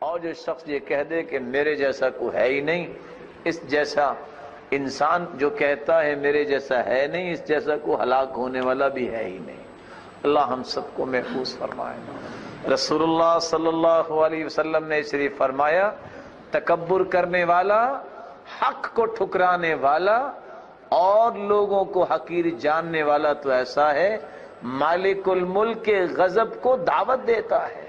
اور جو شخص یہ کہہ دے کہ میرے جیسا کوئی ہے ہی نہیں، اس جیسا انسان جو کہتا ہے میرے جیسا ہے نہیں، اس جیسا کوئی ہلاک ہونے والا بھی ہے ہی نہیں۔ اللہ ہم سب کو محفوظ فرمائے۔ رسول اللہ صلی اللہ علیہ وسلم نے شریف فرمایا، تکبر کرنے والا، حق کو ٹھکرانے والا اور لوگوں کو حقیر جاننے والا تو ایسا ہے مالک الملک کے غضب کو دعوت دیتا ہے۔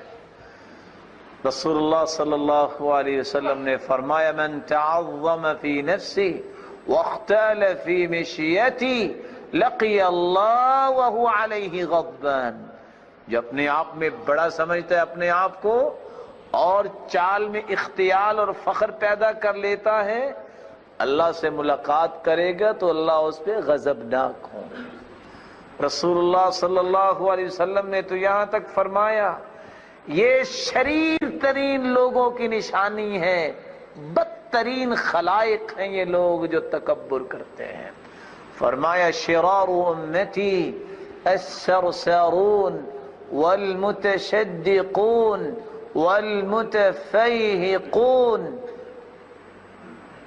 رسول اللہ صلی اللہ علیہ وسلم نے فرمایا، من تعظم فی نفسی واختال فی مشیتی لقی اللہ وہو علیہ غضبان۔ جو اپنے آپ میں بڑا سمجھتا ہے اپنے آپ کو اور چال میں اختیال اور فخر پیدا کر لیتا ہے، اللہ سے ملاقات کرے گا تو اللہ اس پہ غضبناک ہوں۔ رسول اللہ صلی اللہ علیہ وسلم نے تو یہاں تک فرمایا یہ شریر ترین لوگوں کی نشانی ہے، بدترین خلائق ہیں یہ لوگ جو تکبر کرتے ہیں۔ فرمایا شرار امتی السرسارون والمتشدقون والمتفیہقون،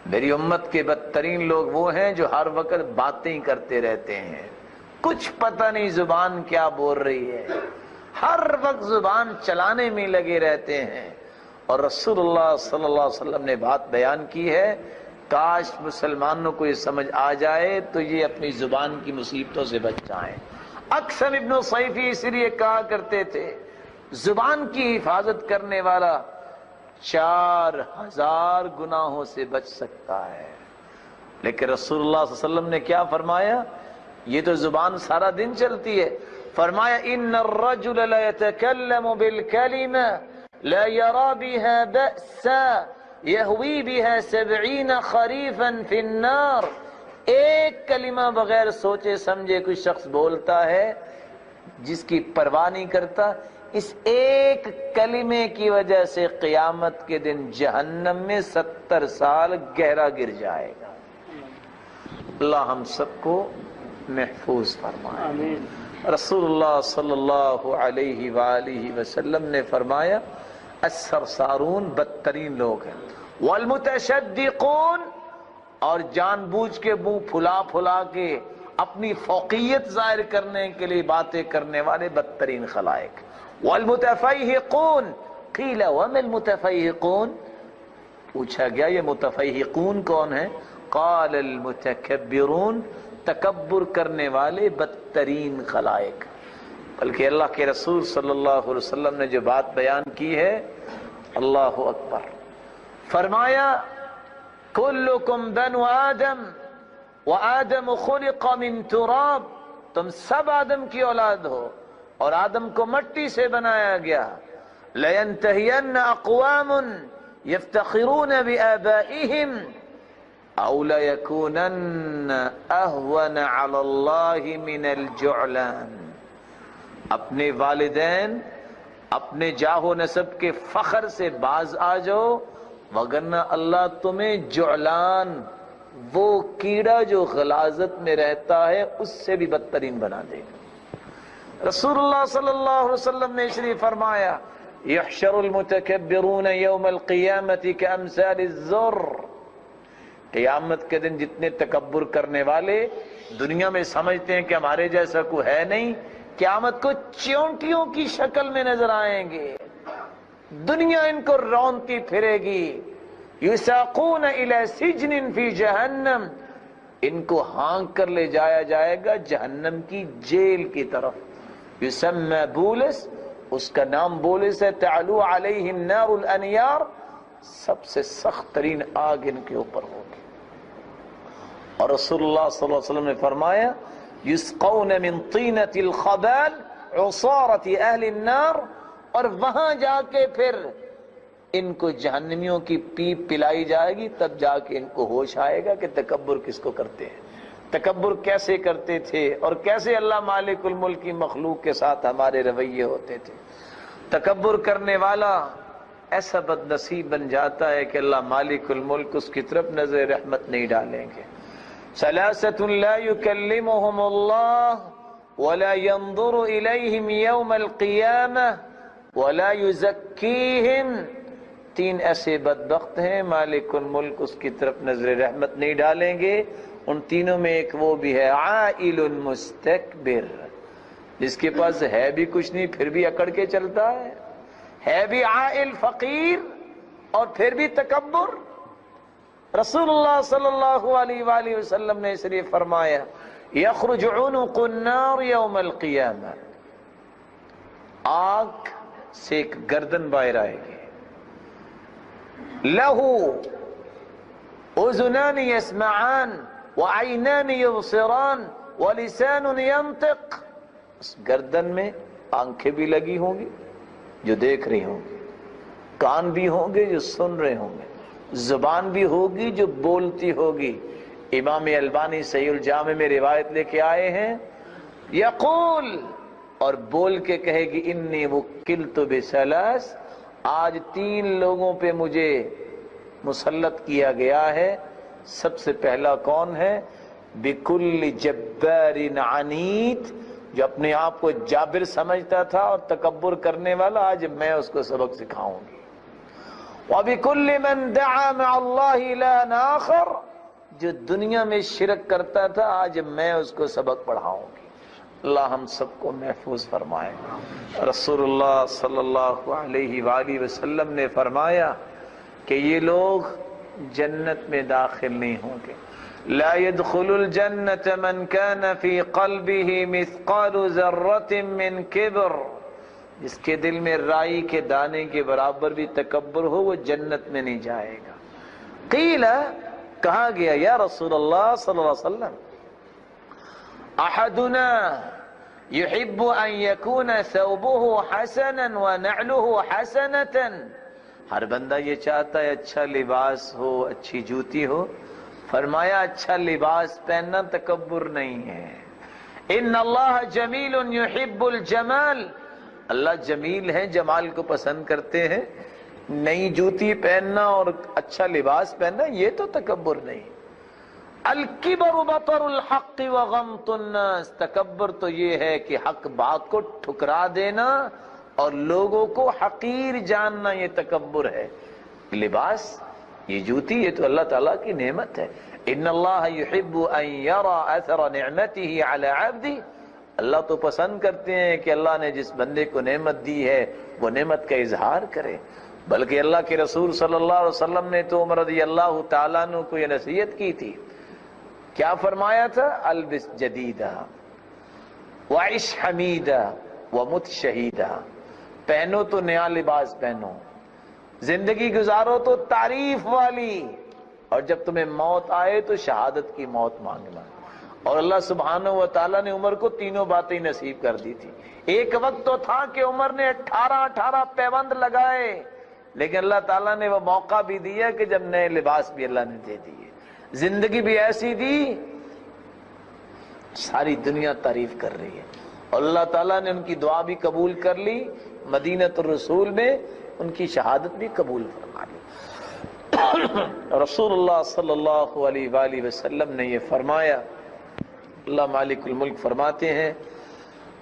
میری امت کے بدترین لوگ وہ ہیں جو ہر وقت باتیں کرتے رہتے ہیں، کچھ پتہ نہیں زبان کیا بول رہی ہے، ہر وقت زبان چلانے میں لگے رہتے ہیں۔ اور رسول اللہ صلی اللہ علیہ وسلم نے بات بیان کی ہے، کاش مسلمانوں کو یہ سمجھ آ جائے تو یہ اپنی زبان کی مصیبتوں سے بچ جائیں۔ اکثر ابن صیفی اس لیے کہا کرتے تھے زبان کی حفاظت کرنے والا 4000 گناہوں سے بچ سکتا ہے، لیکن رسول اللہ صلی اللہ علیہ وسلم نے کیا فرمایا؟ یہ تو زبان سارا دن چلتی ہے، فرمایا ان الرجل لا يتكلم بالكلمة لا يرى بها بأسا يهوي بها 70 خريفا في النار۔ ایک کلمہ بغیر سوچے سمجھے کوئی شخص بولتا ہے جس کی پرواہ نہیں کرتا، اس ایک کلمے کی وجہ سے قیامت کے دن جہنم میں 70 سال گہرا گر جائے گا۔ اللہ ہم سب کو محفوظ فرمائے۔ رسول اللہ صلی اللہ علیہ وآلہ وسلم نے فرمایا السرسارون بدترین لوگ ہیں، والمتشدقون اور جان بوجھ کے منہ پھلا پھلا کے اپنی فوقیت ظاہر کرنے کے لیے باتیں کرنے والے بدترین خلائق، والمتفیہقون قیل وما المتفیہقون، پوچھا گیا یہ متفیہقون کون ہیں؟ قال المتکبرون، تکبر کرنے والے بدترین خلائق۔ بلکہ اللہ کے رسول صلی اللہ علیہ وسلم نے جو بات بیان کی ہے، اللہ اکبر، فرمایا کلکم بنو آدم وآدم خلق من تراب، تم سب آدم کی اولاد ہو اور آدم کو مٹی سے بنایا گیا۔ لینتہین اقوام یفتخرون بآبائہم او لیکونن اہون علی اللہ من الجعلان، اپنے والدین اپنے جاہ و نسب کے فخر سے باز آ جاؤ، وگرنہ اللہ تمہیں جعلان، وہ کیڑا جو غلاظت میں رہتا ہے، اس سے بھی بدترین بنا دے گا۔ رسول اللہ صلی اللہ علیہ وسلم نے اس لیے فرمایا یحشر المتکبرون یوم القیامت کامثال الذر، قیامت کے دن جتنے تکبر کرنے والے دنیا میں سمجھتے ہیں کہ ہمارے جیسا کوئی ہے نہیں، قیامت کو چیونٹیوں کی شکل میں نظر آئیں گے، دنیا ان کو رونتی پھرے گی۔ یساقون الی سجن فی جہنم، ان کو ہانک کر لے جایا جائے گا جہنم کی جیل کی طرف۔ یسمی بولس، اس کا نام بولس ہے، تعلو علیہ النار الانیار، سب سے سخت ترین آگ ان کے اوپر ہوگی۔ اور رسول اللہ صلی اللہ علیہ وسلم نے فرمایا یسقون من طینۃ الخبال عصارۃ اہل النار، اور وہاں جا کے پھر ان کو جہنمیوں کی پیپ پلائی جائے گی، تب جا کے ان کو ہوش آئے گا کہ تکبر کس کو کرتے ہیں، تکبر کیسے کرتے تھے، اور کیسے اللہ مالک الملک کی مخلوق کے ساتھ ہمارے رویے ہوتے تھے۔ تکبر کرنے والا ایسا بد نصیب بن جاتا ہے کہ اللہ مالک الملک اس کی طرف نظر رحمت نہیں ڈالیں گے۔ ثلاثۃ لا یکلمہم اللہ ولا ينظر الیہم یوم القیامہ ولا یزکیہم، تین ایسے بدبخت ہیں مالک الملک اس کی طرف نظر رحمت نہیں ڈالیں گے. ان تینوں میں ایک وہ بھی ہے عائل مستکبر، جس کے پاس ہے بھی کچھ نہیں پھر بھی اکڑ کے چلتا ہے بھی عائل فقیر اور پھر بھی تکبر. رسول اللہ صلی اللہ علیہ وآلہ وسلم نے اس لیے فرمایا یخرج عنق النار یوم القیامہ، آگ سے ایک گردن باہر آئے گی. لہو اذنان یسمعان وعینان یبصران ولسان ینطق، اس گردن میں آنکھیں بھی لگی ہوں گی جو دیکھ رہی ہوں گی، کان بھی ہوں گے جو سن رہے ہوں گے، زبان بھی ہوگی جو بولتی ہوگی. امام البانی صحیح الجامع میں روایت لے کے آئے ہیں، یقول، اور بول کے کہے گی انی وکلت بثلاث، آج 3 لوگوں پہ مجھے مسلط کیا گیا ہے. سب سے پہلا کون ہے؟ بکل جبار عنید، جو اپنے آپ کو جابر سمجھتا تھا اور تکبر کرنے والا، آج میں اس کو سبق سکھاؤں گی. وَبِكُلِّ مَنْ دَعَا مَعَ اللَّهِ إِلَٰهًا آخَرَ، جو دنیا میں شرک کرتا تھا آج میں اس کو سبق پڑھاؤں گی. اللہ ہم سب کو محفوظ فرمائے. رسول اللہ صلی اللہ علیہ وآلہ وسلم نے فرمایا کہ یہ لوگ جنت میں داخل نہیں ہوں گے. لا يدخل الجنة من كان في قلبه مثقال ذرة من كبر، جس کے دل میں رائی کے دانے کے برابر بھی تکبر ہو وہ جنت میں نہیں جائے گا. قیل، کہا گیا یا رسول اللہ صلی اللہ علیہ وسلم احدنا يحب ان يكون ثوبه حسنا ونعله حسنة، ہر بندہ یہ چاہتا ہے اچھا لباس ہو، اچھی جوتی ہو. فرمایا اچھا لباس پہننا تکبر نہیں ہے. ان اللہ جمیل یحب الجمال، اللہ جمیل ہے، جمال کو پسند کرتے ہیں. نئی جوتی پہننا اور اچھا لباس پہننا یہ تو تکبر نہیں. الکبر بطر الحق وغمط الناس، تکبر تو یہ ہے کہ حق بات کو ٹھکرا دینا اور لوگوں کو حقیر جاننا، یہ تکبر ہے. لباس، یہ جوتی، یہ تو اللہ تعالیٰ کی نعمت ہے. ان اللہ یحب ان یرى اثر نعمته علی عبدہ، اللہ تو پسند کرتے ہیں کہ اللہ نے جس بندے کو نعمت دی ہے وہ نعمت کا اظہار کرے. بلکہ اللہ کے رسول صلی اللہ علیہ وسلم نے تو عمر رضی اللہ تعالیٰ عنہ کو یہ نصیحت کی تھی. کیا فرمایا تھا؟ البس جدیدہ وعش حمیدہ ومت شہیدہ، پہنو تو نیا لباس پہنو، زندگی گزارو تو تعریف والی، اور جب تمہیں موت آئے تو شہادت کی موت مانگنا. اور اللہ سبحانہ و تعالیٰ نے عمر کو تینوں باتیں نصیب کر دی تھی. ایک وقت تو تھا کہ عمر نے 18 پیوند لگائے، لیکن اللہ تعالیٰ نے وہ موقع بھی دیا کہ جب نئے لباس بھی اللہ نے دے دیے، زندگی بھی ایسی دی، ساری دنیا تعریف کر رہی ہے. اور اللہ تعالیٰ نے ان کی دعا بھی قبول کر لی، مدینۃ الرسول میں ان کی شہادت بھی قبول فرما لی. رسول اللہ صلی اللہ علیہ وآلہ وسلم نے یہ فرمایا، اللہ مالک الملک فرماتے ہیں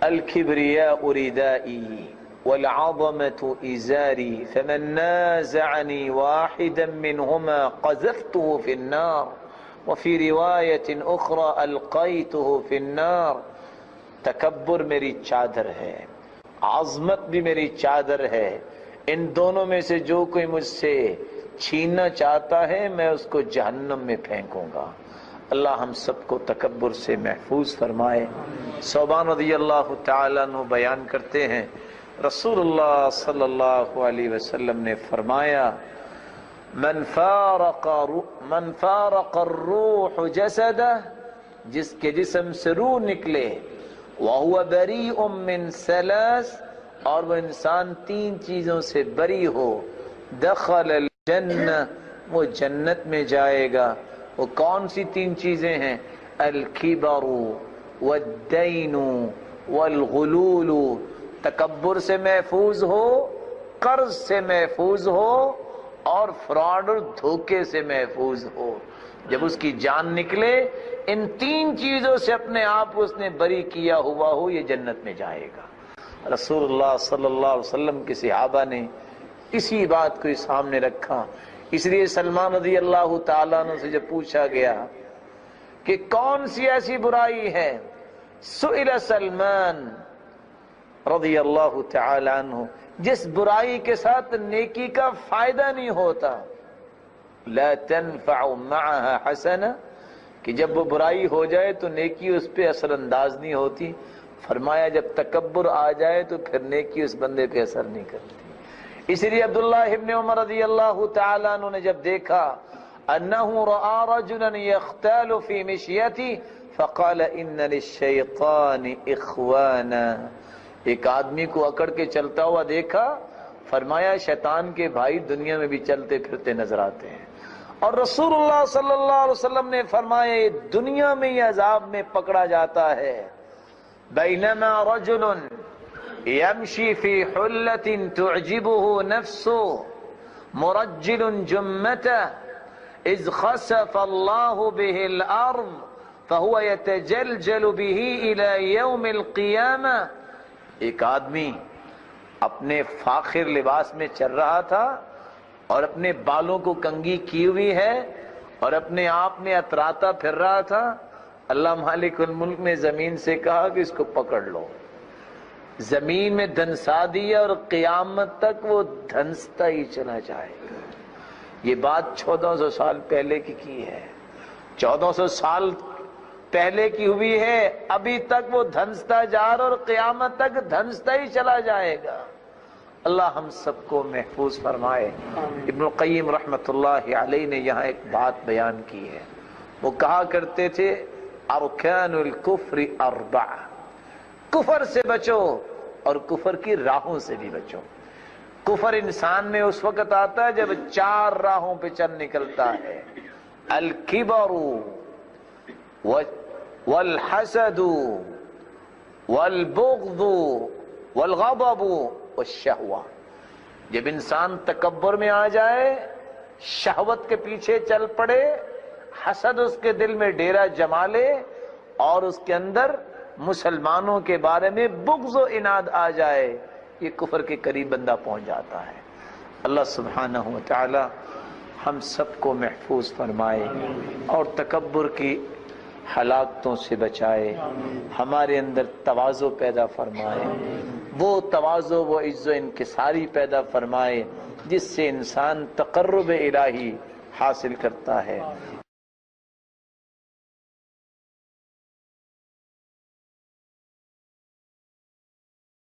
الکبریاء ردائی والعظمة ازاری فمن نازعنی واحدا منهما قذفته في النار وفي رواية اخرى القيته في النار. تکبر میری چادر ہے، عظمت بھی میری چادر ہے، ان دونوں میں سے جو کوئی مجھ سے چھیننا چاہتا ہے میں اس کو جہنم میں پھینکوں گا. اللہ ہم سب کو تکبر سے محفوظ فرمائے. ثوبان رضی اللہ تعالیٰ عنہ بیان کرتے ہیں رسول اللہ صلی اللہ علیہ وسلم نے فرمایا من فارق الروح جسدہ، جس کے جسم سے روح نکلے، وَهُوَ بَرِيءٌ مِّن ثَلَاثٍ، اور وہ انسان 3 چیزوں سے بری ہو، دخل الجنہ، وہ جنت میں جائے گا. وہ کون سی 3 چیزیں ہیں؟ الکبر والدین والغلول، تکبر سے محفوظ ہو، قرض سے محفوظ ہو، اور فراڈ اور دھوکے سے محفوظ ہو. جب اس کی جان نکلے ان 3 چیزوں سے اپنے آپ کو اس نے بری کیا ہوا ہو، یہ جنت میں جائے گا. رسول اللہ صلی اللہ علیہ وسلم کے صحابہ نے اسی بات کو سامنے رکھا. اس لیے سلمان رضی اللہ تعالیٰ عنہ سے جب پوچھا گیا کہ کون سی ایسی برائی ہے، سئل سلمان رضی اللہ تعالی عنہ جس برائی کے ساتھ نیکی کا فائدہ نہیں ہوتا، لا تنفع معها حسنہ، کہ جب وہ برائی ہو جائے تو نیکی اس پہ اثر انداز نہیں ہوتی. فرمایا جب تکبر آ جائے تو پھر نیکی اس بندے پہ اثر نہیں کرتی. اس لیے عبداللہ ابن عمر رضی اللہ تعالیٰ عنہ نے جب دیکھا انہ رآ رجلا یختال فی مشیتی فقال ان للشیطان اخوانا، ایک آدمی کو اکڑ کے چلتا ہوا دیکھا، فرمایا شیطان کے بھائی دنیا میں بھی چلتے پھرتے نظر آتے ہیں. اور رسول اللہ صلی اللہ علیہ وسلم نے فرمایا یہ دنیا میں ہی عذاب میں پکڑا جاتا ہے. بینما رجل یمشی فی حلۃ تعجبہ نفسہ مرجل جمتہ اذ خسف اللہ بہ الارض فہو یتجلجل بہ الی یوم القیامہ. ایک آدمی اپنے فاخر لباس میں چل رہا تھا اور اپنے بالوں کو کنگھی کی ہوئی ہے اور اپنے آپ میں اتراتا پھر رہا تھا. اللہ مالک الملک نے زمین سے کہا کہ اس کو پکڑ لو. زمین میں دھنسا دیا اور قیامت تک وہ دھنستا ہی چلا جائے گا. یہ بات 1400 سال پہلے کی ہے، 1400 سال پہلے کی ہوئی ہے، ابھی تک وہ دھنستا جا رہا اور قیامت تک دھنستا ہی چلا جائے گا. اللہ ہم سب کو محفوظ فرمائے. ابن القیم رحمت اللہ علیہ نے یہاں ایک بات بیان کی ہے. وہ کہا کرتے تھے ارکان الکفر اربعہ، کفر سے بچو اور کفر کی راہوں سے بھی بچو. کفر انسان میں اس وقت آتا ہے جب 4 راہوں پہ چل نکلتا ہے، الکبر والحسد والبغض والغضب والشہوہ. جب انسان تکبر میں آ جائے، شہوت کے پیچھے چل پڑے، حسد اس کے دل میں ڈیرا جما لے اور اس کے اندر مسلمانوں کے بارے میں بغض و عناد آ جائے، یہ کفر کے قریب بندہ پہنچ جاتا ہے. اللہ سبحانہ و تعالی ہم سب کو محفوظ فرمائے اور تکبر کی ہلاکتوں سے بچائے، ہمارے اندر تواضع پیدا فرمائے، وہ تواضع و عز و انکساری پیدا فرمائے جس سے انسان تقرب الہی حاصل کرتا ہے.